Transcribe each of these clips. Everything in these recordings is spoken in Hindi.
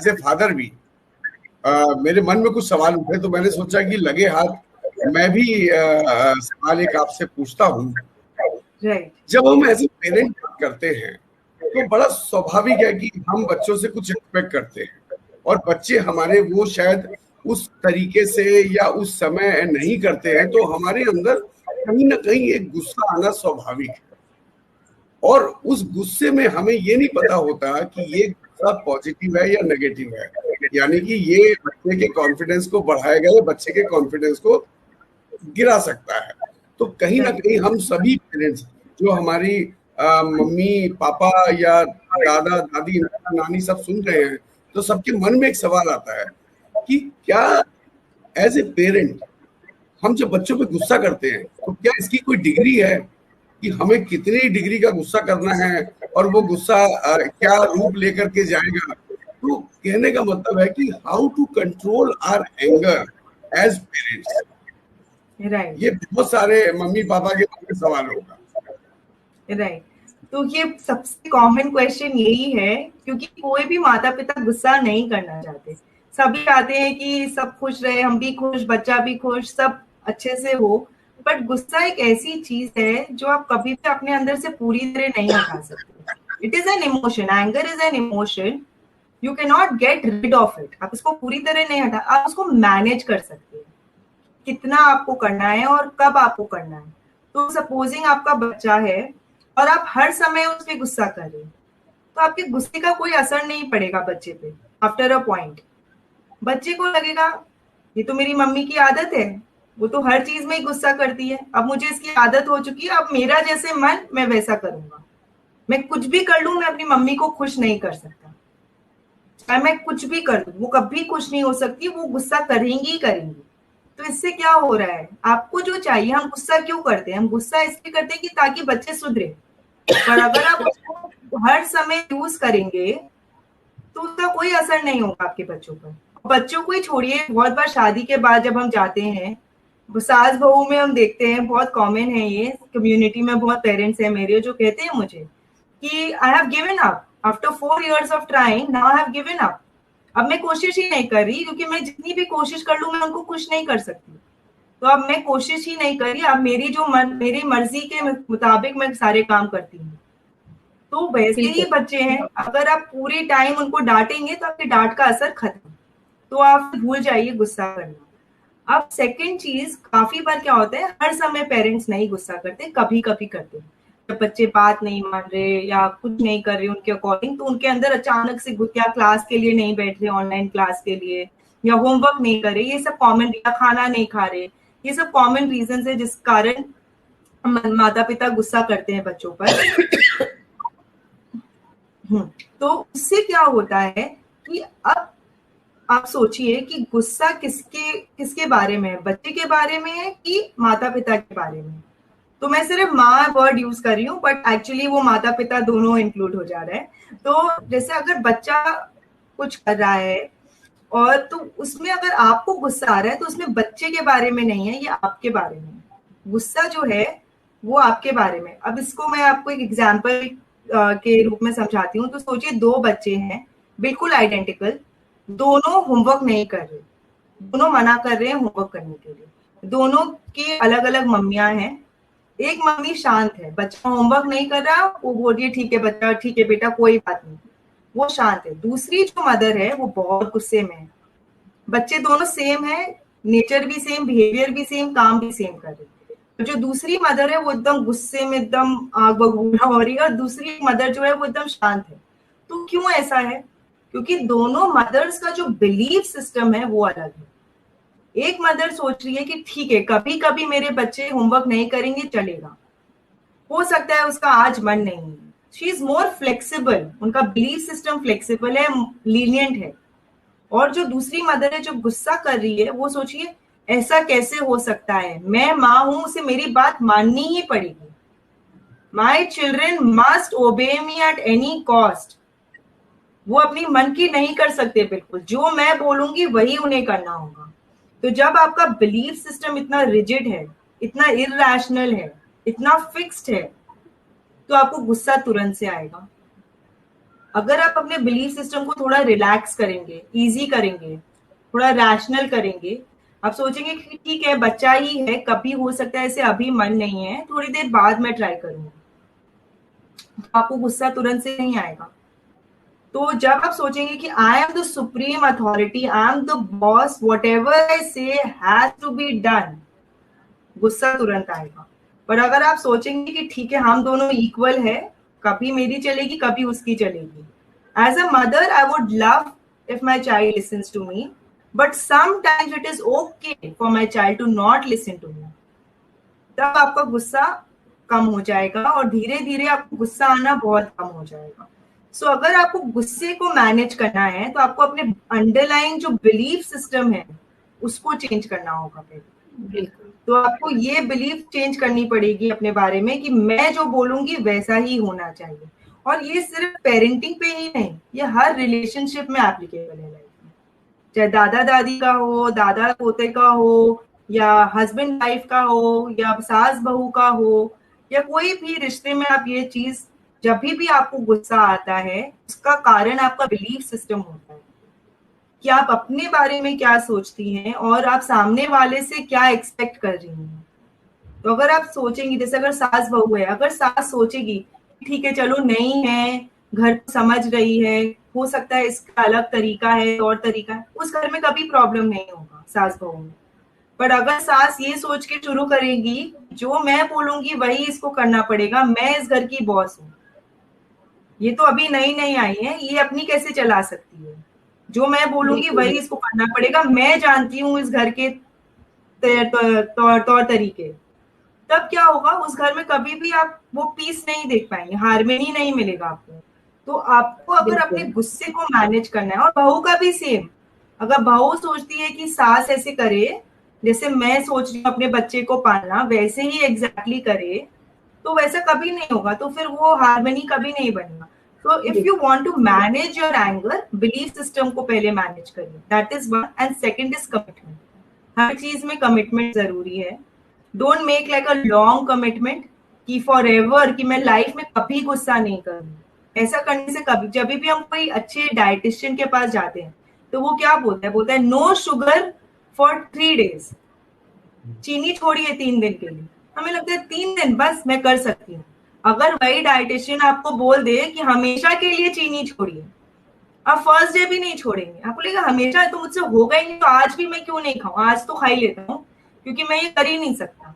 एज ए फादर भी मेरे मन में कुछ सवाल उठे, तो मैंने सोचा कि लगे हाथ मैं भी सवाल एक आपसे पूछता हूँ। जब हम एज ए पेरेंट बात करते हैं तो बड़ा स्वाभाविक है कि हम बच्चों से कुछ एक्सपेक्ट करते हैं, और बच्चे हमारे वो शायद उस तरीके से या उस समय नहीं करते हैं, तो हमारे अंदर कहीं ना कहीं एक गुस्सा आना स्वाभाविक है। और उस गुस्से में हमें ये नहीं पता होता कि ये गुस्सा पॉजिटिव है या नेगेटिव है, यानी कि ये बच्चे के कॉन्फिडेंस को बढ़ाएगा या बच्चे के कॉन्फिडेंस को गिरा सकता है। तो कहीं ना कहीं हम सभी पेरेंट्स जो हमारी मम्मी पापा या दादा दादी नानी सब सुन रहे हैं, तो सबके मन में एक सवाल आता है कि क्या एज ए पेरेंट हम जब बच्चों पे गुस्सा करते हैं तो क्या इसकी कोई डिग्री है कि हमें कितनी डिग्री का गुस्सा करना है, और वो गुस्सा क्या रूप लेकर के जाएगा। तो कहने का मतलब है कि how to control our anger as parents. ये बहुत सारे मम्मी पापा के मन में सवाल होगा। तो ये सबसे कॉमन क्वेश्चन यही है, क्योंकि कोई भी माता पिता गुस्सा नहीं करना चाहते। सभी चाहते हैं कि सब खुश रहे, हम भी खुश, बच्चा भी खुश, सब अच्छे से हो। बट गुस्सा एक ऐसी चीज है जो आप कभी भी अपने अंदर से पूरी तरह नहीं हटा सकते। It is an emotion, anger is an emotion, you can not get rid of it. आप इसको पूरी तरह नहीं हटा, आप उसको मैनेज कर सकते हैं कितना आपको करना है और कब आपको करना है। तो सपोजिंग आपका बच्चा है और आप हर समय उस पर गुस्सा कर रहे हैं, तो आपके गुस्से का कोई असर नहीं पड़ेगा बच्चे पे। आफ्टर अ पॉइंट बच्चे को लगेगा ये तो मेरी मम्मी की आदत है, वो तो हर चीज में ही गुस्सा करती है, अब मुझे इसकी आदत हो चुकी है, अब मेरा जैसे मन मैं वैसा करूंगा। मैं कुछ भी कर लूं, मैं अपनी मम्मी को खुश नहीं कर सकता। चाहे मैं कुछ भी कर लूं, वो कभी खुश नहीं हो सकती, वो गुस्सा करेंगी ही करेंगी। तो इससे क्या हो रहा है, आपको जो चाहिए, हम गुस्सा क्यों करते हैं? हम गुस्सा इसलिए करते हैं कि ताकि बच्चे सुधरे। पर अगर आप उसको हर समय यूज करेंगे तो उसका कोई असर नहीं होगा आपके बच्चों पर। बच्चों को ही छोड़िए, बहुत बार शादी के बाद जब हम जाते हैं, सास बहू में हम देखते हैं, बहुत कॉमन है ये कम्युनिटी में। बहुत पेरेंट्स हैं मेरे जो कहते हैं मुझे कि I have given up after 4 years of trying, now I have given up. अब मैं कोशिश ही नहीं कर रही, क्योंकि मैं जितनी भी कोशिश कर लूं मैं उनको खुश नहीं कर सकती। तो अब मैं कोशिश ही नहीं कर रही, अब मेरी मर्जी के मुताबिक मैं सारे काम करती हूँ। तो वैसे ही बच्चे हैं, अगर आप पूरे टाइम उनको डांटेंगे तो आपकी डांट का असर खत्म, तो आप भूल जाइए गुस्सा करना। अब सेकंड चीज, काफी बार क्या होता है, हर समय पेरेंट्स नहीं गुस्सा करते, कभी कभी करते हैं। जब बच्चे बात नहीं मान रहे या कुछ नहीं कर रहे उनके अकॉर्डिंग, तो उनके अंदर अचानक से क्या क्लास के लिए नहीं बैठ रहे, ऑनलाइन क्लास के लिए, या होमवर्क नहीं कर रहे, ये सब कॉमन, या खाना नहीं खा रहे, ये सब कॉमन रीजन है जिस कारण माता पिता गुस्सा करते हैं बच्चों पर। तो उससे क्या होता है कि अब आप सोचिए कि गुस्सा किसके बारे में है, बच्चे के बारे में है कि माता पिता के बारे में। तो मैं सिर्फ माँ वर्ड यूज कर रही हूँ, बट एक्चुअली वो माता पिता दोनों इंक्लूड हो जा रहा है। तो जैसे अगर बच्चा कुछ कर रहा है और तो उसमें अगर आपको गुस्सा आ रहा है, तो उसमें बच्चे के बारे में नहीं है, ये आपके बारे में है। गुस्सा जो है वो आपके बारे में। अब इसको मैं आपको एक एग्जाम्पल के रूप में समझाती हूँ। तो सोचिए, 2 बच्चे हैं बिल्कुल आइडेंटिकल, दोनों होमवर्क नहीं कर रहे, दोनों मना कर रहे हैं होमवर्क करने के लिए, दोनों की अलग अलग मम्मियां हैं। एक मम्मी शांत है, बच्चा होमवर्क नहीं कर रहा, वो बोल रही है ठीक है बच्चा, ठीक है बेटा, कोई बात नहीं, वो शांत है। दूसरी जो मदर है वो बहुत गुस्से में है। बच्चे दोनों सेम है, नेचर भी सेम, बिहेवियर भी सेम, काम भी सेम कर रहे हैं। तो जो दूसरी मदर है वो एकदम गुस्से में, एकदम आग बबूला हो रही है, और दूसरी मदर जो है वो एकदम शांत है। तो क्यों ऐसा है? क्योंकि दोनों मदर्स का जो बिलीफ सिस्टम है वो अलग है। एक मदर सोच रही है कि ठीक है, कभी कभी मेरे बच्चे होमवर्क नहीं करेंगे, चलेगा, हो सकता है उसका आज मन नहीं है। शी इज मोर फ्लेक्सिबल, उनका बिलीफ सिस्टम फ्लेक्सिबल है, लीनियंट है। और जो दूसरी मदर है जो गुस्सा कर रही है, वो सोचिए ऐसा कैसे हो सकता है, मैं माँ हूं, उसे मेरी बात माननी ही पड़ेगी, माई चिल्ड्रन मस्ट ओबे मी एट एनी कॉस्ट। वो अपनी मन की नहीं कर सकते, बिल्कुल जो मैं बोलूंगी वही उन्हें करना होगा। तो जब आपका बिलीफ सिस्टम इतना रिजिड है, इतना इरैशनल है, इतना फिक्स्ड है, तो आपको गुस्सा तुरंत से आएगा। अगर आप अपने बिलीफ सिस्टम को थोड़ा रिलैक्स करेंगे, इजी करेंगे, थोड़ा रैशनल करेंगे, आप सोचेंगे कि ठीक है बच्चा ही है, कभी हो सकता है ऐसे, अभी मन नहीं है, थोड़ी देर बाद में ट्राई करूंगा, आपको गुस्सा तुरंत से नहीं आएगा। तो जब आप सोचेंगे कि I am the supreme authority, I am the boss, what ever I से हैज टू बी डन, गुस्सा तुरंत आएगा। पर अगर आप सोचेंगे कि ठीक है हम दोनों इक्वल है, कभी मेरी चलेगी कभी उसकी चलेगी, as a mother I would love if my child listens to me, but sometimes it is okay for my child to not listen to me, तब आपका गुस्सा कम हो जाएगा और धीरे धीरे आपको गुस्सा आना बहुत कम हो जाएगा। सो अगर आपको गुस्से को मैनेज करना है तो आपको अपने अंडरलाइंग जो बिलीफ सिस्टम है उसको चेंज करना होगा पहले। बिल्कुल। तो आपको ये बिलीफ चेंज करनी पड़ेगी अपने बारे में कि मैं जो बोलूंगी वैसा ही होना चाहिए। और ये सिर्फ पेरेंटिंग पे ही नहीं, ये हर रिलेशनशिप में एप्लीकेबल है लाइफ में, चाहे दादा दादी का हो, दादा पोते का हो, या हस्बैंड वाइफ का हो, या सास बहू का हो, या कोई भी रिश्ते में आप ये चीज, जब भी आपको गुस्सा आता है उसका कारण आपका बिलीफ सिस्टम होता है कि आप अपने बारे में क्या सोचती हैं और आप सामने वाले से क्या एक्सपेक्ट कर रही हैं। तो अगर आप सोचेंगी, जैसे अगर सास बहू है, अगर सास सोचेगी ठीक है चलो नहीं है, घर को समझ रही है, हो सकता है इसका अलग तरीका है और तरीका है, उस घर में कभी प्रॉब्लम नहीं होगा सास बहू में। पर अगर सास ये सोच के शुरू करेगी जो मैं बोलूंगी वही इसको करना पड़ेगा, मैं इस घर की बॉस हूँ, ये तो अभी नई नई आई है, ये अपनी कैसे चला सकती है, जो मैं बोलूंगी वही इसको करना पड़ेगा, मैं जानती हूँ इस घर के तौर तरीके, तब क्या होगा उस घर में कभी भी आप वो पीस नहीं देख पाएंगे, हार्मनी नहीं मिलेगा आपको। तो आपको अगर अपने गुस्से को मैनेज करना है, और बहू का भी सेम, अगर बहू सोचती है कि सास ऐसे करे जैसे मैं सोच रही हूँ अपने बच्चे को पालना वैसे ही एग्जैक्टली करे, तो वैसा कभी नहीं होगा, तो फिर वो हार्मनी कभी नहीं बनेगा। तो if you want to manage your anger, belief system को पहले मैनेज करिए, that is one. And second is commitment, हर चीज में कमिटमेंट जरूरी है। Don't make like a long commitment कि फॉर एवर, कि मैं लाइफ में कभी गुस्सा नहीं करूंगी। ऐसा करने से कभी, जब भी हम कोई अच्छे डाइटिशियन के पास जाते हैं तो वो क्या बोलता है नो शुगर फॉर 3 days, चीनी छोड़िए 3 दिन के लिए। हमें लगता है 3 दिन बस मैं कर सकती हूँ। अगर वही डाइटिशियन आपको बोल दे कि हमेशा के लिए चीनी छोड़िए, आप फर्स्ट डे भी नहीं छोड़ेंगे, आपको लगेगा हमेशा तो मुझसे होगा ही नहीं, तो आज भी मैं क्यों नहीं खाऊं, आज तो खा ही लेता हूँ क्योंकि मैं ये कर ही नहीं सकता।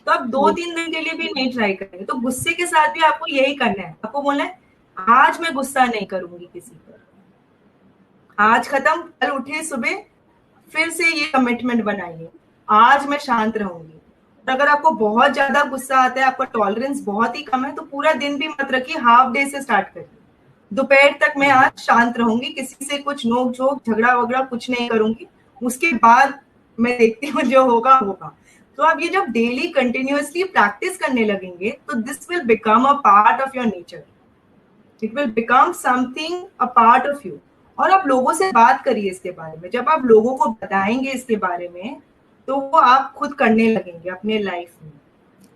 तो आप 2-3 दिन के लिए भी नहीं ट्राई करेंगे। तो गुस्से के साथ भी आपको यही करना है, आपको बोलना है आज मैं गुस्सा नहीं करूंगी किसी पर, आज खत्म, कल उठे सुबह फिर से ये कमिटमेंट बनाइए, आज मैं शांत रहूंगी। और अगर आपको बहुत ज्यादा गुस्सा आता है, आपका टॉलरेंस बहुत ही कम है, तो पूरा दिन भी मत रखिए, हाफ डे से स्टार्ट करिए, दोपहर तक मैं आज शांत रहूंगी, किसी से कुछ नोक झोंक झगड़ा वगड़ा कुछ नहीं करूंगी, उसके बाद मैं देखती हूँ जो होगा होगा। तो आप ये जब डेली कंटिन्यूअसली प्रैक्टिस करने लगेंगे तो this will become a part of your nature, it will become something a part of you. और आप लोगों से बात करिए इसके बारे में, जब आप लोगों को बताएंगे इसके बारे में तो वो आप खुद करने लगेंगे अपने लाइफ में।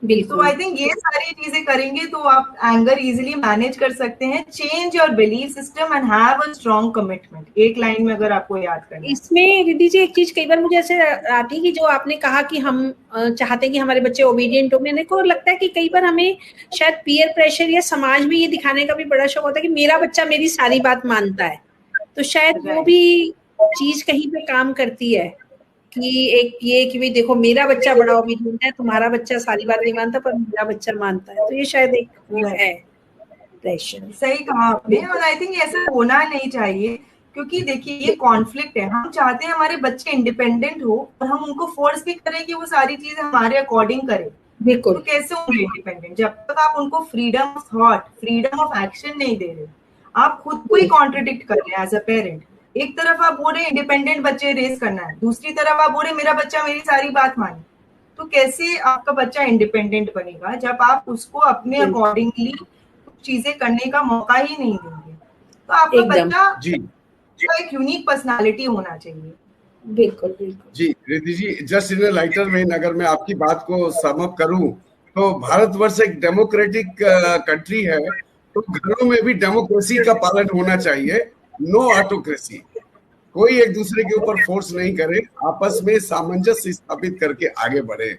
बिल्कुल। तो आई थिंक ये सारी चीजें करेंगे तो आप एंगर इजीली मैनेज कर सकते हैं। Change your belief system and have a strong commitment, एक लाइन में अगर आपको याद करना है। इसमें रिद्धि जी एक चीज कई बार मुझे ऐसे आती है कि जो आपने कहा कि हम चाहते हैं कि हमारे बच्चे ओबीडियंट हो, मेरे को लगता है कि कई बार हमें शायद पीयर प्रेशर या समाज में ये दिखाने का भी बड़ा शौक होता है कि मेरा बच्चा मेरी सारी बात मानता है, तो शायद वो भी चीज कहीं पे काम करती है कि एक ये कि भाई देखो मेरा बच्चा बड़ा ओबीडियंट है, तुम्हारा बच्चा सारी बात नहीं मानता पर मेरा बच्चा मानता है, तो ये शायद एक वो है प्रेशर। सही कहा आपने, और आई थिंक ऐसा होना नहीं चाहिए, क्योंकि देखिए ये कॉन्फ्लिक्ट है। हम चाहते हैं हमारे बच्चे इंडिपेंडेंट हो और हम उनको फोर्स भी करें कि वो सारी चीजें हमारे अकॉर्डिंग करें, बिल्कुल। तो कैसे होंगे इंडिपेंडेंट जब तक आप उनको freedom of thought, freedom of action नहीं दे रहे। आप खुद को ही कॉन्ट्रडिक्ट कर रहे हैं एज अ पेरेंट। एक तरफ आप बोल रहे इंडिपेंडेंट बच्चे रेस करना है, दूसरी तरफ आप बोल रहे मेरा बच्चा मेरी सारी बात माने, तो कैसे आपका बच्चा इंडिपेंडेंट बनेगा जब आप उसको अपने अकॉर्डिंगली चीजें करने का मौका ही नहीं देंगे। तो आपका बच्चा का एक यूनिक पर्सनालिटी होना चाहिए। बिल्कुल बिल्कुल जी रिद्धि जी, जस्ट इन लाइटर वेन अगर मैं आपकी बात को सम अप करूं तो भारतवर्ष एक डेमोक्रेटिक कंट्री है तो घरों में भी डेमोक्रेसी का पालन होना चाहिए, नो ऑटोक्रेसी। कोई एक दूसरे के ऊपर फोर्स नहीं करे, आपस में सामंजस्य स्थापित करके आगे बढ़े।